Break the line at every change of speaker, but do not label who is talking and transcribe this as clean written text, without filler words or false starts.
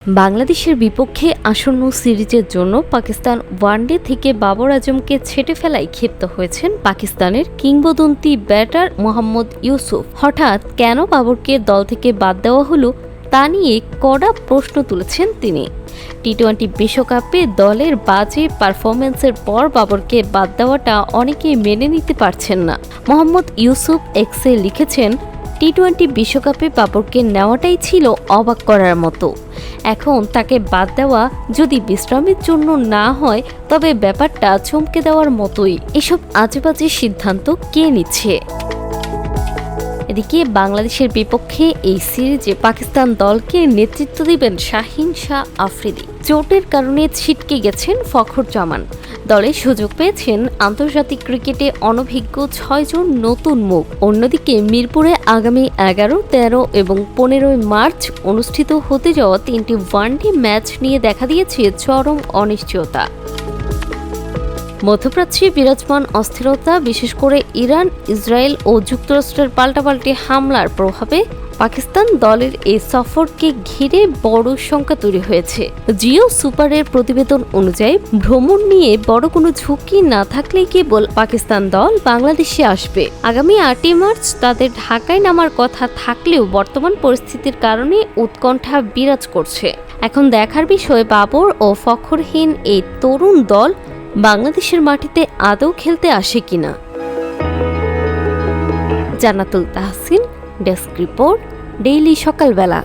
বাংলাদেশের বিপক্ষে আসন্ন সিরিজের জন্য পাকিস্তান ওয়ানডে থেকে বাবর আজমকে ছেঁটে ফেলায় ক্ষিপ্ত হয়েছেন পাকিস্তানের কিংবদন্তি ব্যাটার মোহাম্মদ ইউসুফ। হঠাৎ কেন বাবরকে দল থেকে বাদ দেওয়া হলো তা নিয়ে কড়া প্রশ্ন তুলেছেন তিনি। টি-20 বিশ্বকাপে দলের বাজে পারফরম্যান্সের পর বাবরকে বাদ দেওয়াটা অনেকেই মেনে নিতে পারছেন না। মোহাম্মদ ইউসুফ এক্সে লিখেছেন, টি-20 বিশ্বকাপে বাবরকে নেওয়াটাই ছিল অবাক করার মতো। এখন তাকে বাদ দেওয়া যদি বিশ্রামের জন্য না হয় তবে ব্যাপারটা চমকে দেওয়ার মতোই। এসব আজেবাজে সিদ্ধান্ত কে নিচ্ছে? এদিকে বাংলাদেশের বিপক্ষে এই সিরিজে পাকিস্তান দলকে নেতৃত্ব দিবেন শাহীন শাহ আফ্রিদি। চোটের কারণে ছিটকে গেছেন ফখর জামান। দলে সুযোগ পেয়েছেন আন্তর্জাতিক ক্রিকেটে অনভিজ্ঞ 6 জন নতুন মুখ। অন্যদিকে মিরপুরে আগামী 11, 13 এবং 15 মার্চ অনুষ্ঠিত হতে যাওয়া 3টি ওয়ানডে ম্যাচ নিয়ে দেখা দিয়েছে চরম অনিশ্চয়তা। মধ্যপ্রাচ্যে বিরাজমান অস্থিরতা, বিশেষ করে ইরান, ইসরায়েল ও যুক্তরাষ্ট্রের পাল্টাপাল্টি হামলার প্রভাবে পাকিস্তান দলের এই সফরকে ঘিরে বড় শঙ্কা তৈরি হয়েছে। জিও সুপারের প্রতিবেদন অনুযায়ী ভ্রমণ নিয়ে বড় কোনো ঝুঁকি না থাকলেই কেবল পাকিস্তান দল বাংলাদেশে আসবে। আগামী 8 মার্চ তাদের ঢাকায় নামার কথা থাকলেও বর্তমান পরিস্থিতির কারণে উৎকণ্ঠা বিরাজ করছে। এখন দেখার বিষয় বাবর ও ফখরহীন এই তরুণ দল বাংলাদেশের মাটিতে আদৌ খেলতে আসে কিনা। জান্নাতুল তাহসিন, ডেস্ক রিপোর্ট, ডেইলি সকালবেলা।